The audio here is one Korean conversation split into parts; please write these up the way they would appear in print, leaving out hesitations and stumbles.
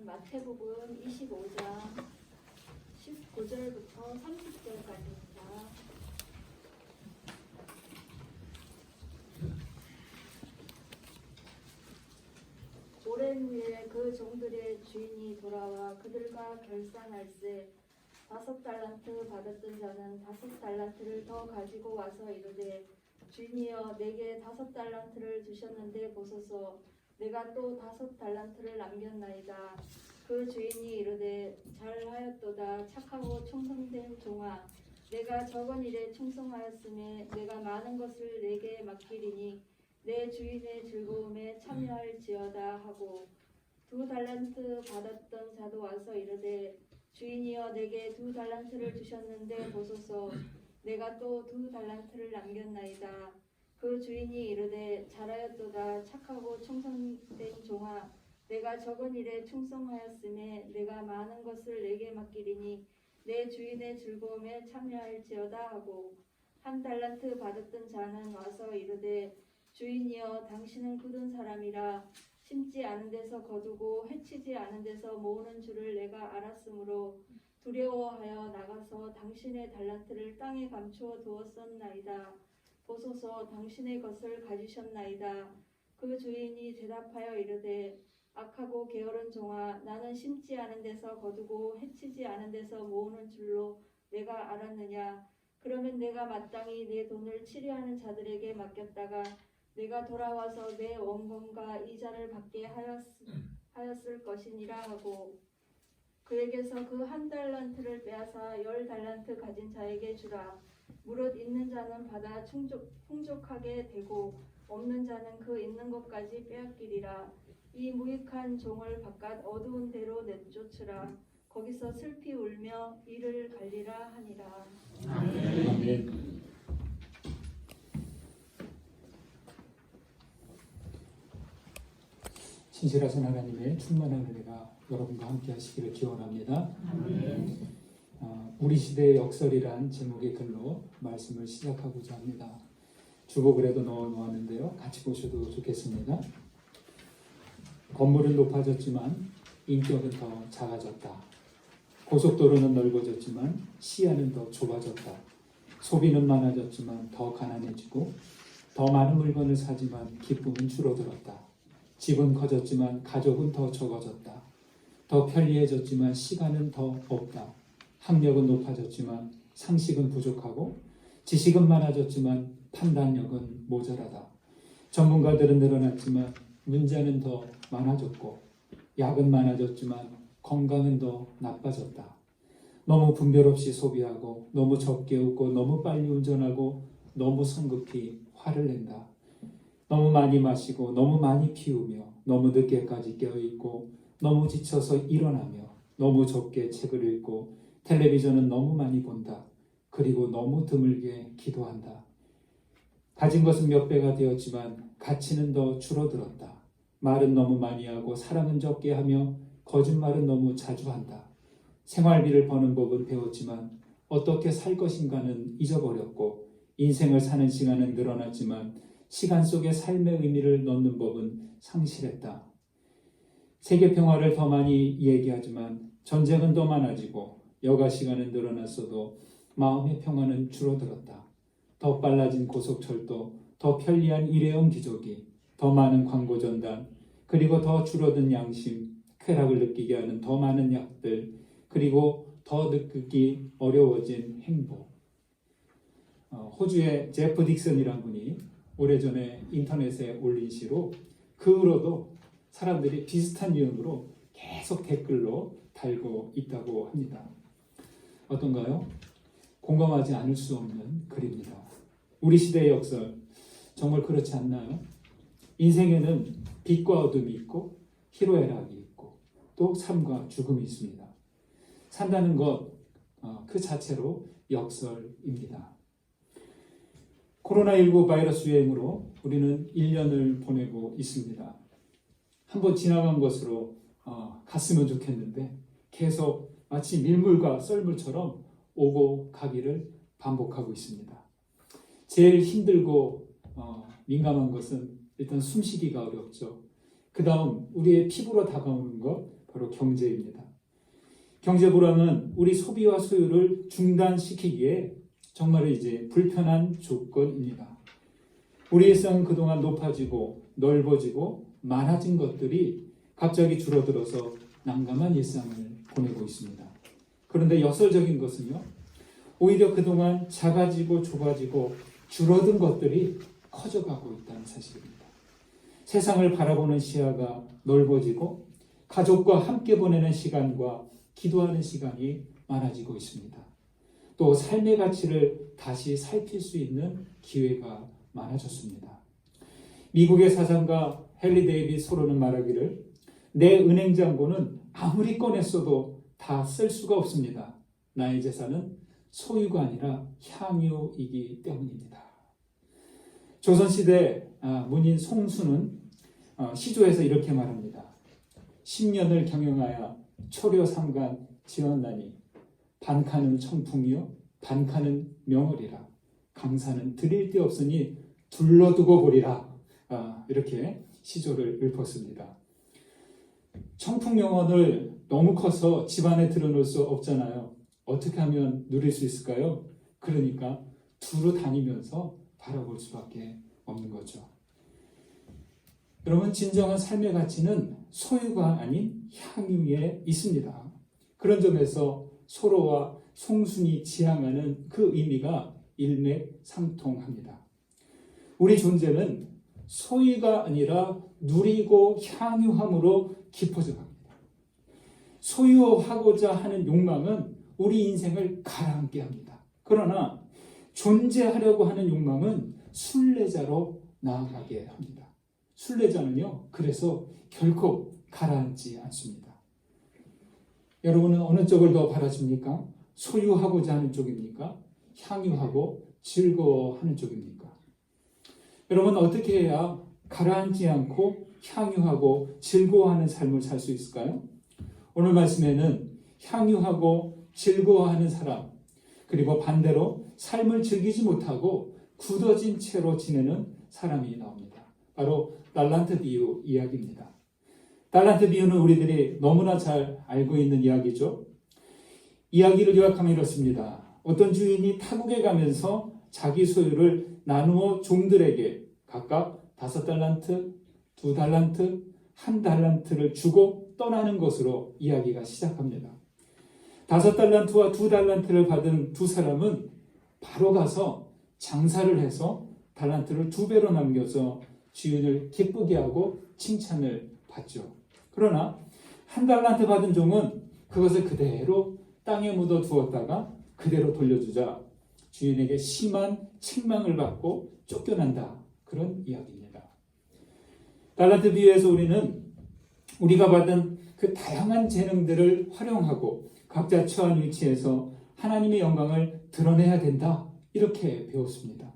마태복음 25장 19절부터 30절까지입니다. 오랜 후에 그 종들의 주인이 돌아와 그들과 결산할세 5달란트 받았던 자는 5달란트를 더 가지고 와서 이르되 주인이여 내게 5달란트를 주셨는데 보소서 내가 또 5달란트를 남겼나이다. 그 주인이 이르되 잘하였도다 착하고 충성된 종아 내가 적은 일에 충성하였으니 내가 많은 것을 내게 맡기리니 내 주인의 즐거움에 참여할지어다 하고 2달란트 받았던 자도 와서 이르되 주인이여 내게 2달란트를 주셨는데 보소서 내가 또 2달란트를 남겼나이다. 그 주인이 이르되 잘하였도다 착하고 충성된 종아 내가 적은 일에 충성하였으니 내가 많은 것을 내게 맡기리니 내 주인의 즐거움에 참여할지어다 하고 1달란트 받았던 자는 와서 이르되 주인이여 당신은 굳은 사람이라 심지 않은 데서 거두고 해치지 않은 데서 모으는 줄을 내가 알았으므로 두려워하여 나가서 당신의 달란트를 땅에 감추어 두었었나이다. 보소서 당신의 것을 가지셨나이다. 그 주인이 대답하여 이르되 악하고 게으른 종아 나는 심지 않은 데서 거두고 해치지 않은 데서 모으는 줄로 내가 알았느냐. 그러면 내가 마땅히 내 돈을 치리하는 자들에게 맡겼다가 내가 돌아와서 내 원금과 이자를 받게 하였을 것이니라 하고 그에게서 그 1달란트를 빼앗아 10달란트 가진 자에게 주라. 무릇 있는 자는 받아 풍족하게 되고 없는 자는 그 있는 것까지 빼앗기리라. 이 무익한 종을 바깥 어두운 데로 내쫓으라. 거기서 슬피 울며 이를 갈리라 하니라. 아멘. 신실하신 하나님의 충만한 은혜가 여러분과 함께 하시기를 기원합니다. 아멘. 우리 시대의 역설이란 제목의 글로 말씀을 시작하고자 합니다. 주보글에도 넣어놓았는데요. 같이 보셔도 좋겠습니다. 건물은 높아졌지만 인격은 더 작아졌다. 고속도로는 넓어졌지만 시야는 더 좁아졌다. 소비는 많아졌지만 더 가난해지고 더 많은 물건을 사지만 기쁨은 줄어들었다. 집은 커졌지만 가족은 더 적어졌다. 더 편리해졌지만 시간은 더 없다. 학력은 높아졌지만 상식은 부족하고 지식은 많아졌지만 판단력은 모자라다. 전문가들은 늘어났지만 문제는 더 많아졌고 약은 많아졌지만 건강은 더 나빠졌다. 너무 분별 없이 소비하고 너무 적게 웃고 너무 빨리 운전하고 너무 성급히 화를 낸다. 너무 많이 마시고 너무 많이 피우며 너무 늦게까지 깨어있고 너무 지쳐서 일어나며 너무 적게 책을 읽고 텔레비전은 너무 많이 본다. 그리고 너무 드물게 기도한다. 가진 것은 몇 배가 되었지만 가치는 더 줄어들었다. 말은 너무 많이 하고 사랑은 적게 하며 거짓말은 너무 자주 한다. 생활비를 버는 법은 배웠지만 어떻게 살 것인가는 잊어버렸고 인생을 사는 시간은 늘어났지만 시간 속에 삶의 의미를 넣는 법은 상실했다. 세계 평화를 더 많이 얘기하지만 전쟁은 더 많아지고 여가 시간은 늘어났어도 마음의 평화는 줄어들었다. 더 빨라진 고속철도, 더 편리한 일회용 기저귀, 더 많은 광고 전단, 그리고 더 줄어든 양심, 쾌락을 느끼게 하는 더 많은 약들, 그리고 더 느끼기 어려워진 행복. 호주의 제프 딕슨이라는 분이 오래전에 인터넷에 올린 시로 그 후로도 사람들이 비슷한 유형으로 계속 댓글로 달고 있다고 합니다. 어떤가요? 공감하지 않을 수 없는 글입니다. 우리 시대의 역설, 정말 그렇지 않나요? 인생에는 빛과 어둠이 있고 희로애락이 있고 또 삶과 죽음이 있습니다. 산다는 것 그 자체로 역설입니다. 코로나19 바이러스 유행으로 우리는 1년을 보내고 있습니다. 한번 지나간 것으로 갔으면 좋겠는데 계속 마치 밀물과 썰물처럼 오고 가기를 반복하고 있습니다. 제일 힘들고 민감한 것은 일단 숨쉬기가 어렵죠. 그 다음 우리의 피부로 다가오는 것 바로 경제입니다. 경제 불황은 우리 소비와 소유를 중단시키기에 정말 이제 불편한 조건입니다. 우리 일상은 그동안 높아지고 넓어지고 많아진 것들이 갑자기 줄어들어서 난감한 일상을 보내고 있습니다. 그런데 역설적인 것은요, 오히려 그동안 작아지고 좁아지고 줄어든 것들이 커져가고 있다는 사실입니다. 세상을 바라보는 시야가 넓어지고 가족과 함께 보내는 시간과 기도하는 시간이 많아지고 있습니다. 또 삶의 가치를 다시 살필 수 있는 기회가 많아졌습니다. 미국의 사상가 헨리 데이빗 소로는 말하기를, 내 은행 잔고는 아무리 꺼냈어도 다 쓸 수가 없습니다. 나의 재산은 소유가 아니라 향유이기 때문입니다. 조선시대 문인 송수는 시조에서 이렇게 말합니다. 10년을 경영하여 초려 삼간 지었나니 반칸은 청풍이요 반칸은 명월이라. 강산은 드릴 데 없으니 둘러두고 보리라. 이렇게 시조를 읊었습니다. 청풍명원을 너무 커서 집안에 들어놓을 수 없잖아요. 어떻게 하면 누릴 수 있을까요? 그러니까 두루 다니면서 바라볼 수밖에 없는 거죠. 여러분, 진정한 삶의 가치는 소유가 아닌 향유에 있습니다. 그런 점에서 소로와 송순이 지향하는 그 의미가 일맥상통합니다. 우리 존재는 소유가 아니라 누리고 향유함으로 깊어져 갑니다. 소유하고자 하는 욕망은 우리 인생을 가라앉게 합니다. 그러나 존재하려고 하는 욕망은 순례자로 나아가게 합니다. 순례자는요, 그래서 결코 가라앉지 않습니다. 여러분은 어느 쪽을 더 바라십니까? 소유하고자 하는 쪽입니까? 향유하고 즐거워하는 쪽입니까? 여러분, 어떻게 해야 가라앉지 않고 향유하고 즐거워하는 삶을 살 수 있을까요? 오늘 말씀에는 향유하고 즐거워하는 사람, 그리고 반대로 삶을 즐기지 못하고 굳어진 채로 지내는 사람이 나옵니다. 바로 달란트 비유 이야기입니다. 달란트 비유는 우리들이 너무나 잘 알고 있는 이야기죠. 이야기를 요약하면 이렇습니다. 어떤 주인이 타국에 가면서 자기 소유를 나누어 종들에게 각각 5달란트, 2달란트, 1달란트를 주고 떠나는 것으로 이야기가 시작합니다. 5달란트와 2달란트를 받은 두 사람은 바로 가서 장사를 해서 달란트를 2배로 남겨서 주인을 기쁘게 하고 칭찬을 받죠. 그러나 1달란트 받은 종은 그것을 그대로 땅에 묻어 두었다가 그대로 돌려주자 주인에게 심한 책망을 받고 쫓겨난다. 그런 이야기입니다. 달란트 비유에서 우리는 우리가 받은 그 다양한 재능들을 활용하고 각자 처한 위치에서 하나님의 영광을 드러내야 된다. 이렇게 배웠습니다.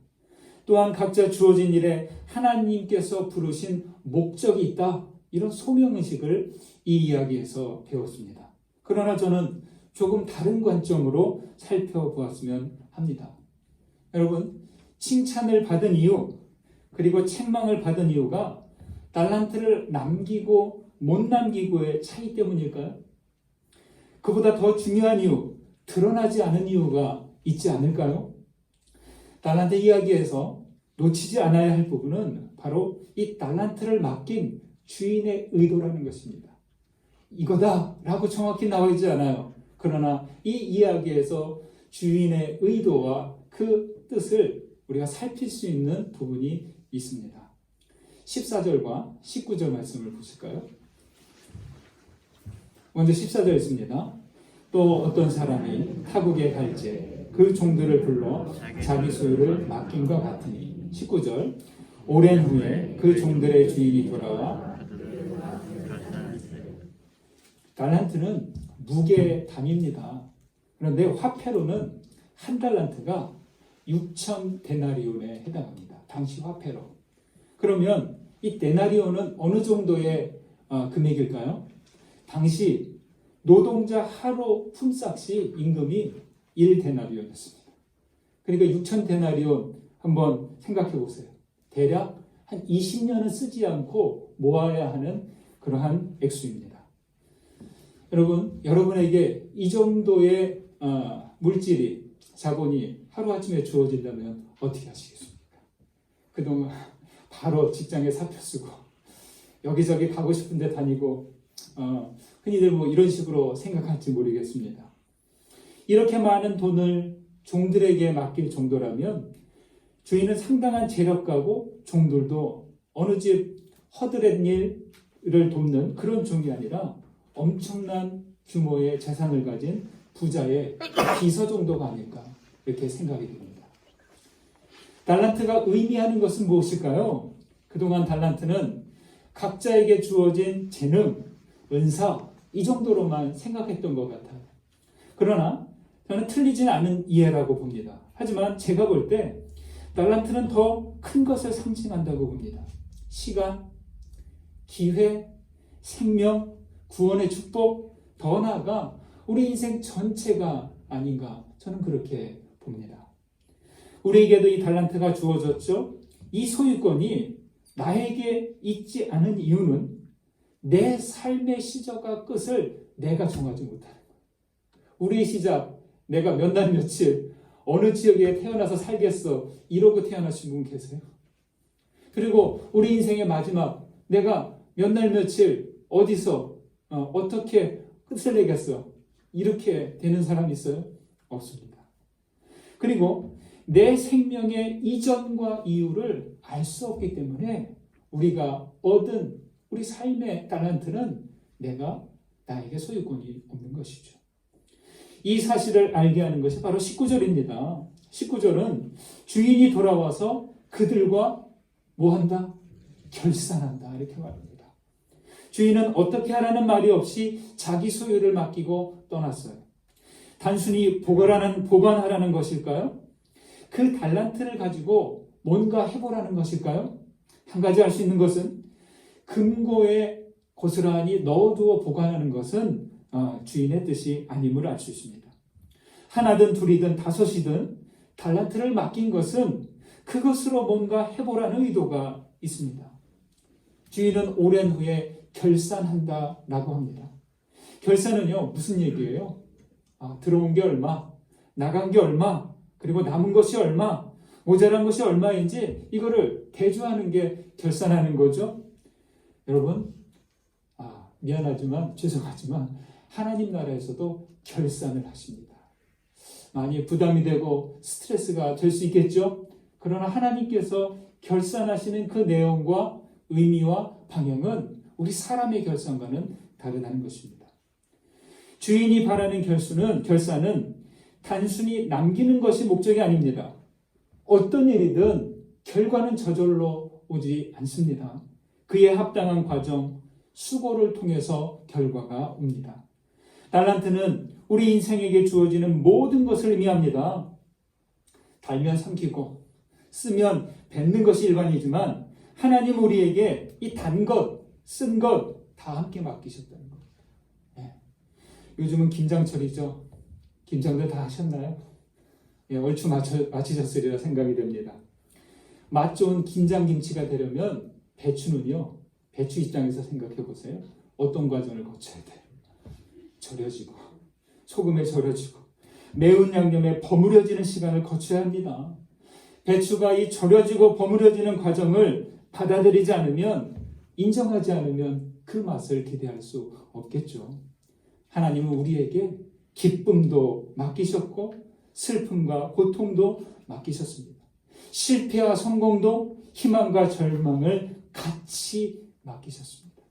또한 각자 주어진 일에 하나님께서 부르신 목적이 있다. 이런 소명의식을 이 이야기에서 배웠습니다. 그러나 저는 조금 다른 관점으로 살펴보았으면 합니다. 여러분, 칭찬을 받은 이유, 그리고 책망을 받은 이유가 달란트를 남기고 못 남기고의 차이 때문일까요? 그보다 더 중요한 이유, 드러나지 않은 이유가 있지 않을까요? 달란트 이야기에서 놓치지 않아야 할 부분은 바로 이 달란트를 맡긴 주인의 의도라는 것입니다. 이거다라고 정확히 나와 있지 않아요. 그러나 이 이야기에서 주인의 의도와 그 뜻을 우리가 살필 수 있는 부분이 있습니다. 14절과 19절 말씀을 보실까요? 먼저 14절 있습니다. 또 어떤 사람이 타국에 갈제 그 종들을 불러 자기 소유를 맡김과 같으니. 19절, 오랜 후에 그 종들의 주인이 돌아와. 달란트는 무게 단위입니다. 그런데 화폐로는 1달란트가 6천 데나리온에 해당합니다. 당시 화폐로. 그러면 이 데나리온은 어느 정도의 금액일까요? 당시 노동자 하루 품삯이 임금이 1데나리온이었습니다. 그러니까 6천 데나리온 한번 생각해 보세요. 대략 한 20년은 쓰지 않고 모아야 하는 그러한 액수입니다. 여러분, 여러분에게 이 정도의 물질이, 자본이 하루아침에 주어진다면 어떻게 하시겠습니까? 그동안 바로 직장에 사표 쓰고 여기저기 가고 싶은 데 다니고 흔히들 뭐 이런 식으로 생각할지 모르겠습니다. 이렇게 많은 돈을 종들에게 맡길 정도라면 주인은 상당한 재력가고 종들도 어느 집 허드렛 일을 돕는 그런 종이 아니라 엄청난 규모의 재산을 가진 부자의 비서 정도가 아닐까 이렇게 생각이 됩니다. 달란트가 의미하는 것은 무엇일까요? 그동안 달란트는 각자에게 주어진 재능, 은사 이 정도로만 생각했던 것 같아요. 그러나 저는 틀리진 않은 이해라고 봅니다. 하지만 제가 볼 때 달란트는 더 큰 것을 상징한다고 봅니다. 시간, 기회, 생명, 구원의 축복, 더 나아가 우리 인생 전체가 아닌가 저는 그렇게 봅니다. 우리에게도 이 달란트가 주어졌죠. 이 소유권이 나에게 있지 않은 이유는 내 삶의 시작과 끝을 내가 정하지 못하는 거예요. 우리의 시작, 내가 몇 날 며칠 어느 지역에 태어나서 살겠어 이러고 태어나신 분 계세요? 그리고 우리 인생의 마지막, 내가 몇 날 며칠 어디서 어떻게 끝을 내겠어 이렇게 되는 사람이 있어요? 없습니다. 그리고 내 생명의 이전과 이유를 알 수 없기 때문에 우리가 얻은 우리 삶의 달란트는 나에게 소유권이 없는 것이죠. 이 사실을 알게 하는 것이 바로 19절입니다. 19절은 주인이 돌아와서 그들과 뭐한다? 결산한다 이렇게 말합니다. 주인은 어떻게 하라는 말이 없이 자기 소유를 맡기고 떠났어요. 단순히 보관하라는 것일까요? 그 달란트를 가지고 뭔가 해보라는 것일까요? 한 가지 알 수 있는 것은 금고에 고스란히 넣어두어 보관하는 것은 주인의 뜻이 아님을 알 수 있습니다. 하나든 둘이든 다섯이든 달란트를 맡긴 것은 그것으로 뭔가 해보라는 의도가 있습니다. 주인은 오랜 후에 결산한다라고 합니다. 결산은요 무슨 얘기예요? 들어온 게 얼마, 나간 게 얼마, 그리고 남은 것이 얼마, 모자란 것이 얼마인지 이거를 대조하는 게 결산하는 거죠. 여러분, 미안하지만 죄송하지만 하나님 나라에서도 결산을 하십니다. 많이 부담이 되고 스트레스가 될 수 있겠죠. 그러나 하나님께서 결산하시는 그 내용과 의미와 방향은 우리 결산과는 다르다는 것입니다. 주인이 바라는 결산은 단순히 남기는 것이 목적이 아닙니다. 어떤 일이든 결과는 저절로 오지 않습니다. 그에 합당한 과정, 수고를 통해서 결과가 옵니다. 달란트는 우리 인생에게 주어지는 모든 것을 의미합니다. 달면 삼키고 쓰면 뱉는 것이 일반이지만 하나님 우리에게 이 단 것, 쓴 것 다 함께 맡기셨다는 겁니다. 네. 요즘은 김장철이죠. 김장들 다 하셨나요? 얼추 마치셨으리라 생각이 됩니다. 맛 좋은 김장김치가 되려면 배추는요. 배추 입장에서 생각해 보세요. 어떤 과정을 거쳐야 돼요? 절여지고 소금에 절여지고 매운 양념에 버무려지는 시간을 거쳐야 합니다. 배추가 이 절여지고 버무려지는 과정을 받아들이지 않으면, 인정하지 않으면 그 맛을 기대할 수 없겠죠. 하나님은 우리에게 기쁨도 맡기셨고 슬픔과 고통도 맡기셨습니다. 실패와 성공도 희망과 절망을 같이 맡기셨습니다.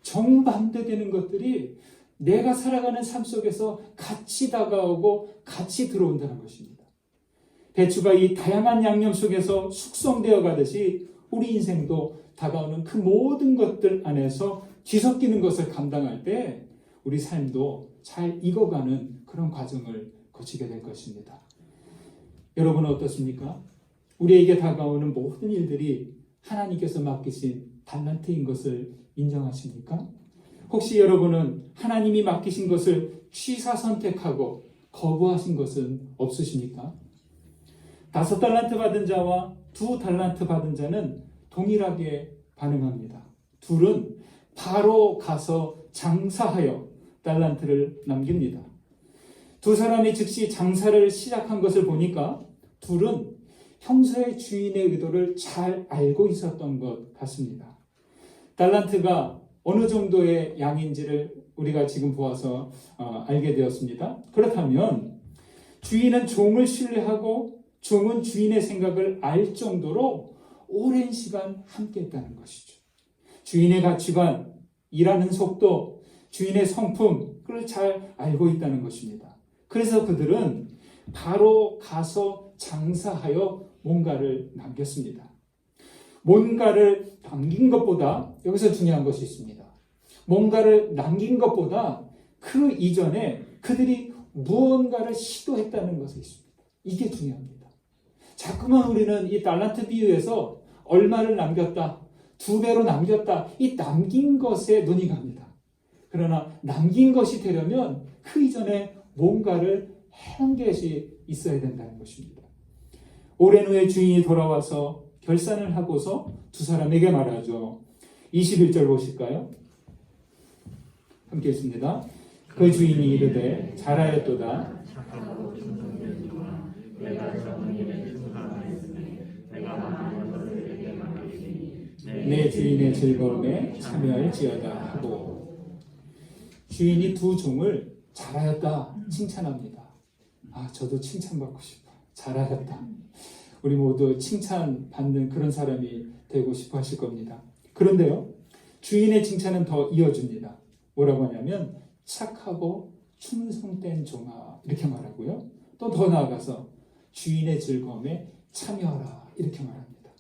정반대되는 것들이 내가 살아가는 삶 속에서 같이 다가오고 같이 들어온다는 것입니다. 배추가 이 다양한 양념 속에서 숙성되어 가듯이 우리 인생도 다가오는 그 모든 것들 안에서 뒤섞이는 것을 감당할 때 우리 삶도 잘 익어가는 그런 과정을 거치게 될 것입니다. 여러분은 어떻습니까? 우리에게 다가오는 모든 일들이 하나님께서 맡기신 달란트인 것을 인정하십니까? 혹시 여러분은 하나님이 맡기신 것을 취사 선택하고 거부하신 것은 없으십니까? 5달란트 받은 자와 2달란트 받은 자는 동일하게 반응합니다. 둘은 바로 가서 장사하여 달란트를 남깁니다. 두 사람이 즉시 장사를 시작한 것을 보니까 둘은 평소에 주인의 의도를 잘 알고 있었던 것 같습니다. 달란트가 어느 정도의 양인지를 우리가 지금 보아서 알게 되었습니다. 그렇다면 주인은 종을 신뢰하고 종은 주인의 생각을 알 정도로 오랜 시간 함께했다는 것이죠. 주인의 가치관, 일하는 속도, 주인의 성품, 그걸 잘 알고 있다는 것입니다. 그래서 그들은 바로 가서 장사하여 뭔가를 남겼습니다. 뭔가를 남긴 것보다 여기서 중요한 것이 있습니다. 뭔가를 남긴 것보다 그 이전에 그들이 무언가를 시도했다는 것이 있습니다. 이게 중요합니다. 자꾸만 우리는 이 달란트 비유에서 얼마를 남겼다, 2배로 남겼다, 이 남긴 것에 눈이 갑니다. 그러나 남긴 것이 되려면 그 이전에 뭔가를 한 것이 있어야 된다는 것입니다. 오랜 후에 주인이 돌아와서 결산을 하고서 두 사람에게 말하죠. 21절 보실까요? 함께 했습니다. 그 주인이 이르되 잘하였도다. 내 주인의 즐거움에 참여할지어다 하고, 주인이 두 종을 잘하였다 칭찬합니다. 저도 칭찬받고 싶어요. 잘하였다. 우리 모두 칭찬받는 그런 사람이 되고 싶어 하실 겁니다. 그런데요, 주인의 칭찬은 더 이어줍니다. 뭐라고 하냐면 착하고 충성된 종아, 이렇게 말하고요. 또 더 나아가서 주인의 즐거움에 참여하라, 이렇게 말합니다.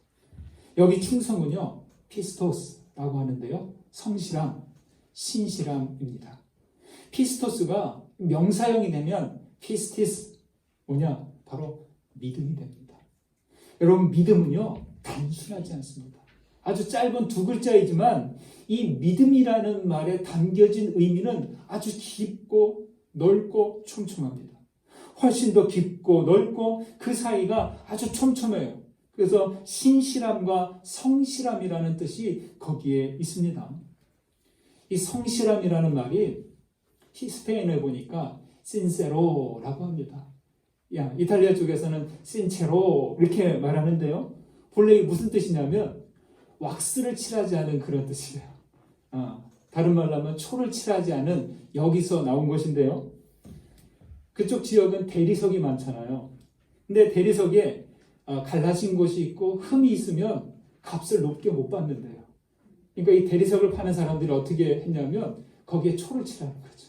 여기 충성은요, 피스토스라고 하는데요, 성실함, 신실함입니다. 피스토스가 명사형이 되면 피스티스, 뭐냐? 바로 믿음이 됩니다. 여러분, 믿음은요, 단순하지 않습니다. 아주 짧은 두 글자이지만 이 믿음이라는 말에 담겨진 의미는 아주 깊고 넓고 촘촘합니다. 훨씬 더 깊고 넓고 그 사이가 아주 촘촘해요. 그래서 신실함과 성실함이라는 뜻이 거기에 있습니다. 이 성실함이라는 말이 스페인어에 보니까 신세로라고 합니다. 이탈리아 쪽에서는 신체로 이렇게 말하는데요. 본래 이게 무슨 뜻이냐면 왁스를 칠하지 않은 그런 뜻이에요. 다른 말로 하면 초를 칠하지 않은, 여기서 나온 것인데요. 그쪽 지역은 대리석이 많잖아요. 근데 대리석에 갈라진 곳이 있고 흠이 있으면 값을 높게 못 받는데요. 그러니까 이 대리석을 파는 사람들이 어떻게 했냐면 거기에 초를 칠하는 거죠.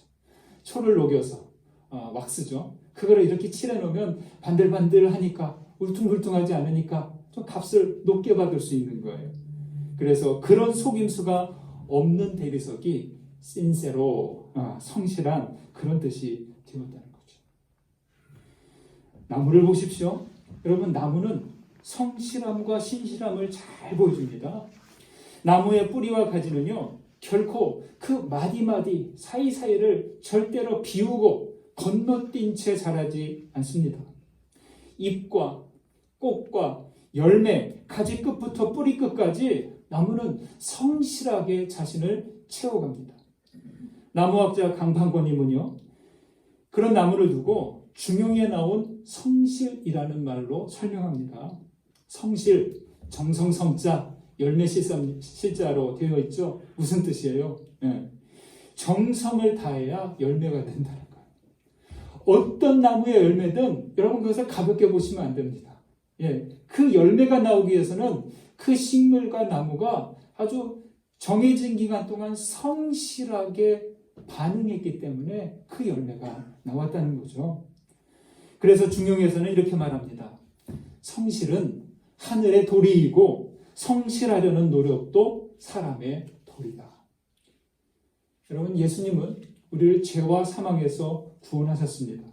초를 녹여서 왁스죠. 그거를 이렇게 칠해 놓으면 반들반들하니까, 울퉁불퉁하지 않으니까 좀 값을 높게 받을 수 있는 거예요. 그래서 그런 속임수가 없는 대리석이 신세로, 성실한 그런 뜻이 되었다는 거죠. 나무를 보십시오. 여러분, 나무는 성실함과 신실함을 잘 보여줍니다. 나무의 뿌리와 가지는요, 결코 그 마디마디 사이사이를 절대로 비우고 건너뛴 채 자라지 않습니다. 잎과 꽃과 열매, 가지 끝부터 뿌리 끝까지 나무는 성실하게 자신을 채워갑니다. 나무학자 강판권님은요, 그런 나무를 두고 중용에 나온 성실이라는 말로 설명합니다. 성실, 정성성자, 열매 실자로 되어 있죠. 무슨 뜻이에요? 정성을 다해야 열매가 된다는 거예요. 어떤 나무의 열매든 여러분 그것을 가볍게 보시면 안 됩니다. 그 열매가 나오기 위해서는 그 식물과 나무가 아주 정해진 기간 동안 성실하게 반응했기 때문에 그 열매가 나왔다는 거죠. 그래서 중용에서는 이렇게 말합니다. 성실은 하늘의 도리이고 성실하려는 노력도 사람의 도리다. 여러분, 예수님은 우리를 죄와 사망에서 구원하셨습니다.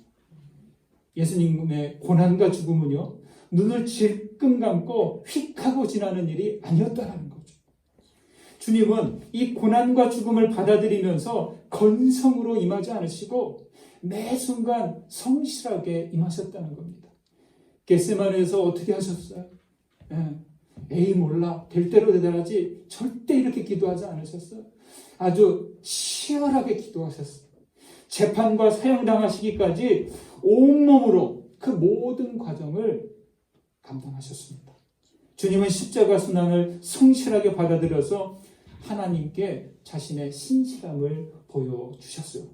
예수님의 고난과 죽음은요, 눈을 질끈 감고 휙 하고 지나는 일이 아니었다는 거죠. 주님은 이 고난과 죽음을 받아들이면서 건성으로 임하지 않으시고 매 순간 성실하게 임하셨다는 겁니다. 겟세마네에서 어떻게 하셨어요? 에이 몰라, 될 대로 되더라지 절대 이렇게 기도하지 않으셨어요. 아주 치열하게 기도하셨어요. 재판과 사형당하시기까지 온몸으로 그 모든 과정을 감당하셨습니다. 주님은 십자가 순환을 성실하게 받아들여서 하나님께 자신의 신실함을 보여주셨어요.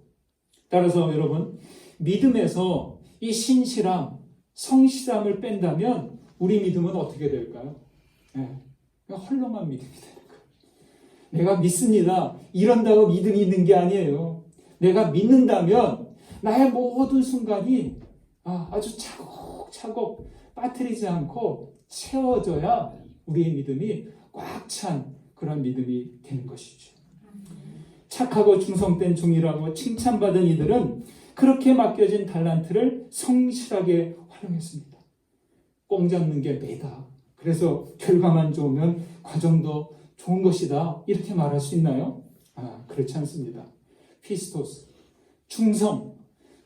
따라서 여러분, 믿음에서 이 신실함, 성실함을 뺀다면 우리 믿음은 어떻게 될까요? 헐렁한 믿음이 되는 거예요. 내가 믿습니다. 이런다고 믿음이 있는 게 아니에요. 내가 믿는다면 나의 모든 순간이 아주 차곡차곡 빠뜨리지 않고 채워져야 우리의 믿음이 꽉 찬 그런 믿음이 되는 것이죠. 착하고 충성된 종이라고 칭찬받은 이들은 그렇게 맡겨진 달란트를 성실하게 활용했습니다. 꽁 잡는 게 매다. 그래서 결과만 좋으면 과정도 좋은 것이다. 이렇게 말할 수 있나요? 그렇지 않습니다. 피스토스, 충성,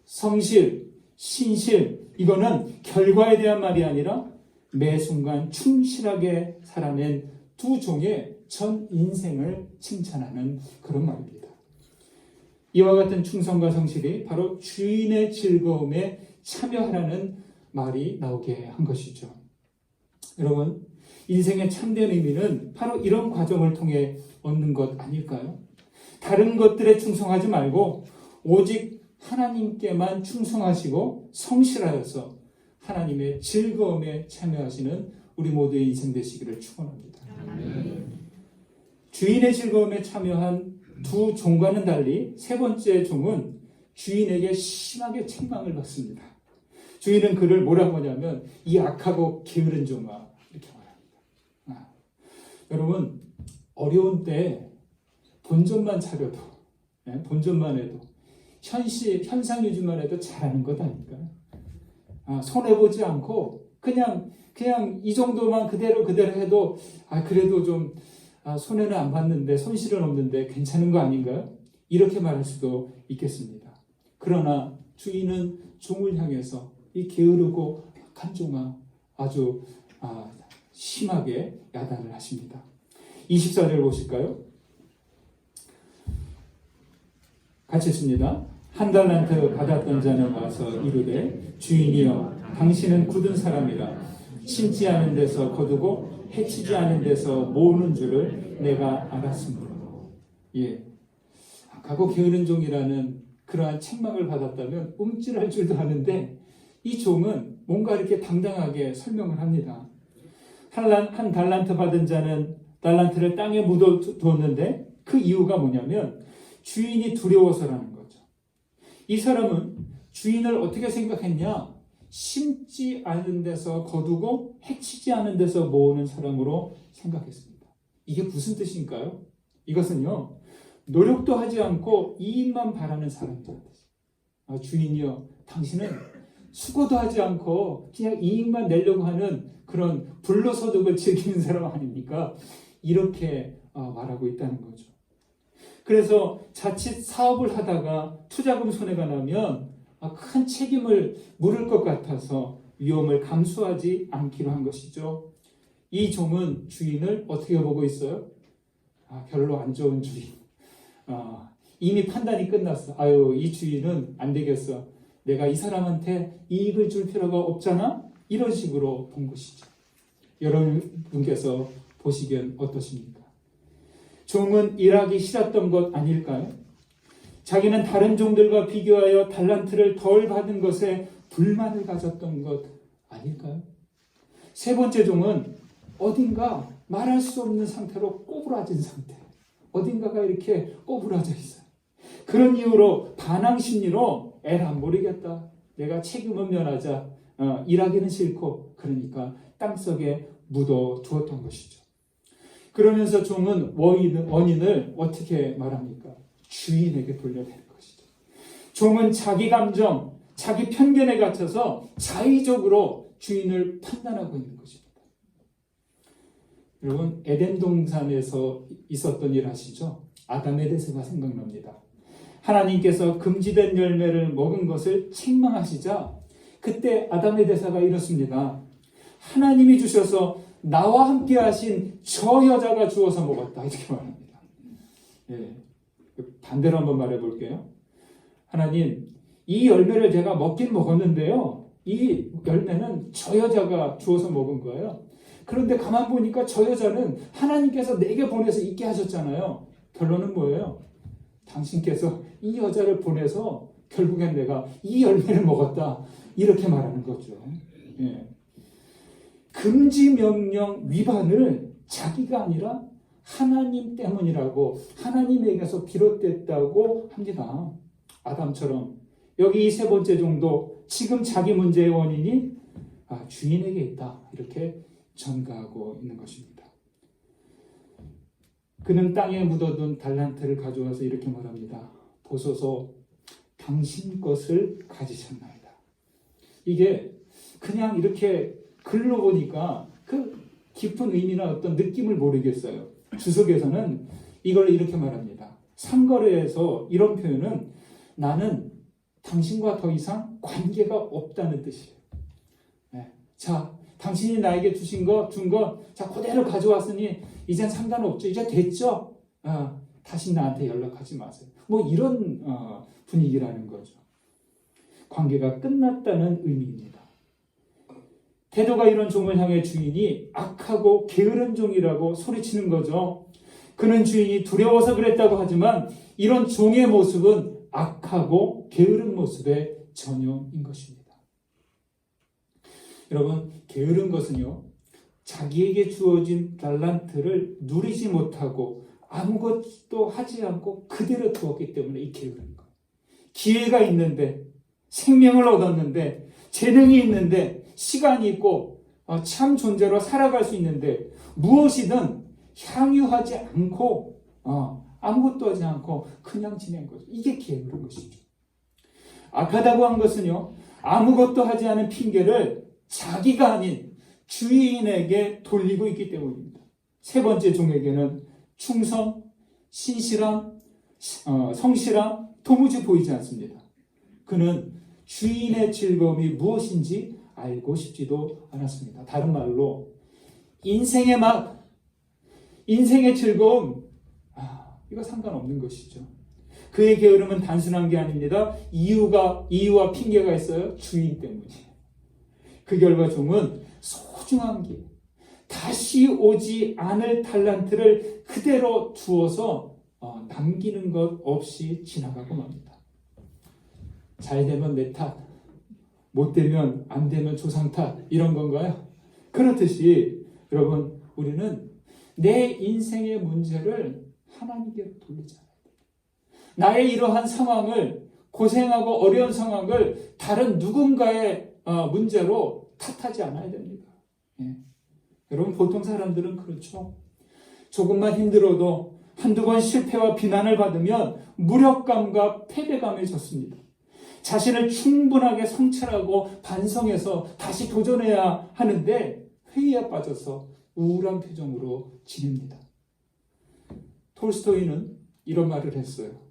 성실, 신실, 이거는 결과에 대한 말이 아니라 매 순간 충실하게 살아낸 두 종의 전 인생을 칭찬하는 그런 말입니다. 이와 같은 충성과 성실이 바로 주인의 즐거움에 참여하라는 말이 나오게 한 것이죠. 여러분, 인생의 참된 의미는 바로 이런 과정을 통해 얻는 것 아닐까요? 다른 것들에 충성하지 말고 오직 하나님께만 충성하시고 성실하여서 하나님의 즐거움에 참여하시는 우리 모두의 인생 되시기를 축원합니다. 주인의 즐거움에 참여한 두 종과는 달리 세 번째 종은 주인에게 심하게 책망을 받습니다. 주인은 그를 뭐라고 하냐면 이 악하고 게으른 종아 이렇게 말합니다. 여러분, 어려운 때 본전만 차려도, 본전만 해도, 현상 유지만 해도 잘하는 것 아닐까요? 손해보지 않고 그냥 이 정도만 그대로 해도 그래도 좀 손해는 안 봤는데 손실은 없는데 괜찮은 거 아닌가요? 이렇게 말할 수도 있겠습니다. 그러나 주인은 종을 향해서 이 게으르고 악한 종아 아주 심하게 야단을 하십니다. 24절 보실까요? 같이 읽습니다. 한 달란트 받았던 자는 와서 이르되 주인이여 당신은 굳은 사람이라 심지 않은 데서 거두고 해치지 않은 데서 모으는 줄을 내가 알았습니다. 악하고 게으른 종이라는 그러한 책망을 받았다면 움찔할 줄도 아는데 이 종은 뭔가 이렇게 당당하게 설명을 합니다. 한 달란트 받은 자는 달란트를 땅에 묻어두었는데 그 이유가 뭐냐면 주인이 두려워서라는 거죠. 이 사람은 주인을 어떻게 생각했냐? 심지 않은 데서 거두고 해치지 않은 데서 모으는 사람으로 생각했습니다. 이게 무슨 뜻인가요? 이것은요, 노력도 하지 않고 이익만 바라는 사람들. 주인이여, 당신은 수고도 하지 않고 그냥 이익만 내려고 하는 그런 불로소득을 즐기는 사람 아닙니까? 이렇게 말하고 있다는 거죠. 그래서 자칫 사업을 하다가 투자금 손해가 나면 큰 책임을 물을 것 같아서 위험을 감수하지 않기로 한 것이죠. 이 종은 주인을 어떻게 보고 있어요? 별로 안 좋은 주인. 이미 판단이 끝났어. 이 주인은 안 되겠어. 내가 이 사람한테 이익을 줄 필요가 없잖아? 이런 식으로 본 것이죠. 여러분께서 보시기엔 어떠십니까? 종은 일하기 싫었던 것 아닐까요? 자기는 다른 종들과 비교하여 달란트를 덜 받은 것에 불만을 가졌던 것 아닐까요? 세 번째 종은 어딘가 말할 수 없는 상태로 꼬부라진 상태. 어딘가가 이렇게 꼬부라져 있어요. 그런 이유로 반항 심리로 에라 모르겠다. 내가 책임은 면하자. 일하기는 싫고 그러니까 땅속에 묻어 두었던 것이죠. 그러면서 종은 원인을 어떻게 말합니까? 주인에게 돌려대는 것이죠. 종은 자기 감정, 자기 편견에 갇혀서 자의적으로 주인을 판단하고 있는 것입니다. 여러분, 에덴 동산에서 있었던 일 아시죠? 아담의 대세가 생각납니다. 하나님께서 금지된 열매를 먹은 것을 책망하시자 그때 아담의 대사가 이렇습니다. 하나님이 주셔서 나와 함께 하신 저 여자가 주어서 먹었다. 이렇게 말합니다. 반대로 한번 말해 볼게요. 하나님, 이 열매를 제가 먹긴 먹었는데요. 이 열매는 저 여자가 주워서 먹은 거예요. 그런데 가만 보니까 저 여자는 하나님께서 내게 보내서 있게 하셨잖아요. 결론은 뭐예요? 당신께서 이 여자를 보내서 결국엔 내가 이 열매를 먹었다. 이렇게 말하는 거죠. 예. 금지 명령 위반을 자기가 아니라 하나님 때문이라고, 하나님에게서 비롯됐다고 합니다. 아담처럼 여기 이 세 번째 정도, 지금 자기 문제의 원인이 주인에게 있다. 이렇게 전가하고 있는 것입니다. 그는 땅에 묻어둔 달란트를 가져와서 이렇게 말합니다. 보소서, 당신 것을 가지셨나이다. 이게 그냥 이렇게 글로 보니까 그 깊은 의미나 어떤 느낌을 모르겠어요. 주석에서는 이걸 이렇게 말합니다. 삼거래에서 이런 표현은 나는 당신과 더 이상 관계가 없다는 뜻이에요. 네. 자, 당신이 나에게 준 거, 자, 그대로 가져왔으니 이젠 상관없죠. 이제 됐죠? 다시 나한테 연락하지 마세요. 뭐 이런 분위기라는 거죠. 관계가 끝났다는 의미입니다. 태도가 이런 종을 향해 주인이 악하고 게으른 종이라고 소리치는 거죠. 그는 주인이 두려워서 그랬다고 하지만 이런 종의 모습은 악하고 게으른 모습의 전형인 것입니다. 여러분, 게으른 것은요, 자기에게 주어진 달란트를 누리지 못하고 아무것도 하지 않고 그대로 두었기 때문에 이 게으른 것. 기회가 있는데, 생명을 얻었는데, 재능이 있는데, 시간이 있고 참 존재로 살아갈 수 있는데 무엇이든 향유하지 않고 아무것도 하지 않고 그냥 지낸 거죠. 이게 게으른 것이죠. 악하다고 한 것은요, 아무것도 하지 않은 핑계를 자기가 아닌 주인에게 돌리고 있기 때문입니다. 세 번째 종에게는 충성, 신실함, 성실함 도무지 보이지 않습니다. 그는 주인의 즐거움이 무엇인지 알고 싶지도 않았습니다. 다른 말로 인생의 맛, 인생의 즐거움, 이거 상관없는 것이죠. 그의 게으름은 단순한 게 아닙니다. 이유와 핑계가 있어요. 주인 때문이에요. 그 결과 종은 소중한 길, 다시 오지 않을 달란트를 그대로 두어서 남기는 것 없이 지나가고 맙니다. 잘 되면 내 탓, 못 되면 안 되면 조상 탓, 이런 건가요? 그렇듯이 여러분, 우리는 내 인생의 문제를 하나님께 돌리지 않아야 돼요. 나의 이러한 상황을, 고생하고 어려운 상황을 다른 누군가의 문제로 탓하지 않아야 됩니다. 예. 여러분, 보통 사람들은 그렇죠. 조금만 힘들어도 한두 번 실패와 비난을 받으면 무력감과 패배감에 젖습니다. 자신을 충분하게 성찰하고 반성해서 다시 도전해야 하는데 회의에 빠져서 우울한 표정으로 지냅니다. 톨스토이는 이런 말을 했어요.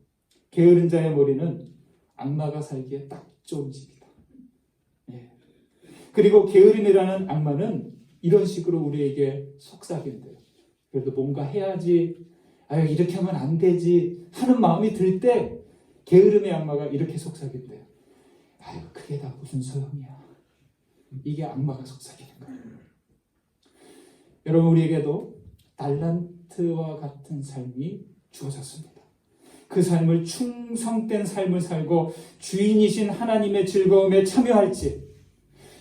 게으른 자의 머리는 악마가 살기에 딱 좋은 집이다. 예. 그리고 게으름이라는 악마는 이런 식으로 우리에게 속삭인대요. 그래도 뭔가 해야지, 이렇게 하면 안 되지 하는 마음이 들 때 게으름의 악마가 이렇게 속삭인대요. 그게 다 무슨 소용이야. 이게 악마가 속삭이는 거예요. 여러분, 우리에게도 달란트와 같은 삶이 주어졌습니다. 그 삶을 충성된 삶을 살고 주인이신 하나님의 즐거움에 참여할지,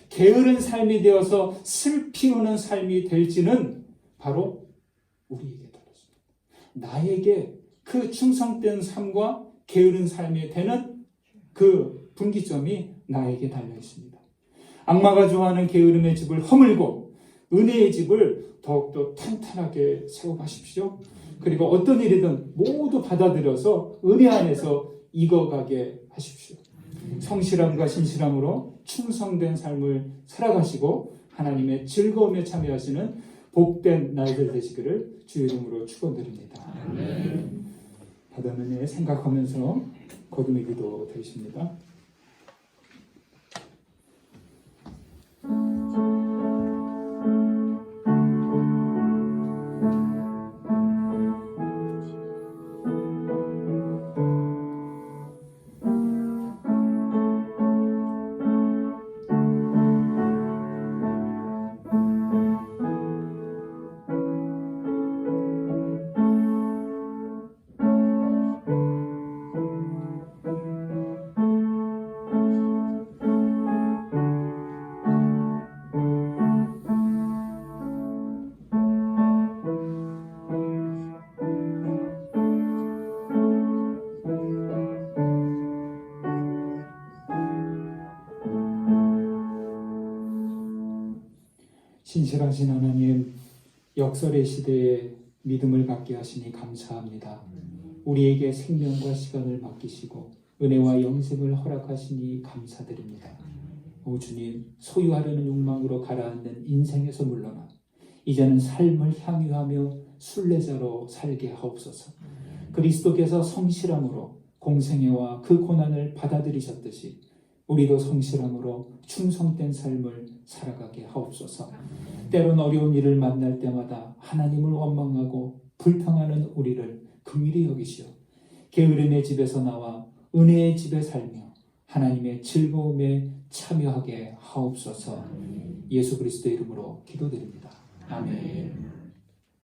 게으른 삶이 되어서 슬피우는 삶이 될지는 바로 우리에게 달렸습니다. 나에게 그 충성된 삶과 게으른 삶이 되는 그 분기점이 나에게 달려 있습니다. 악마가 좋아하는 게으름의 집을 허물고 은혜의 집을 더욱더 탄탄하게 세워가십시오. 그리고 어떤 일이든 모두 받아들여서 은혜 안에서 익어가게 하십시오. 성실함과 신실함으로 충성된 삶을 살아가시고 하나님의 즐거움에 참여하시는 복된 날들 되시기를 주의 이름으로 축원드립니다. 받은 은혜 생각하면서 거듭의 기도 드리십니다. 신실하신 하나님, 역설의 시대에 믿음을 갖게 하시니 감사합니다. 우리에게 생명과 시간을 맡기시고 은혜와 영생을 허락하시니 감사드립니다. 오 주님, 소유하려는 욕망으로 가라앉는 인생에서 물러나 이제는 삶을 향유하며 순례자로 살게 하옵소서. 그리스도께서 성실함으로 공생애와 그 고난을 받아들이셨듯이 우리도 성실함으로 충성된 삶을 살아가게 하옵소서. 때론 어려운 일을 만날 때마다 하나님을 원망하고 불평하는 우리를 긍휼히 여기시어 게으름의 집에서 나와 은혜의 집에 살며 하나님의 즐거움에 참여하게 하옵소서. 예수 그리스도의 이름으로 기도드립니다. 아멘.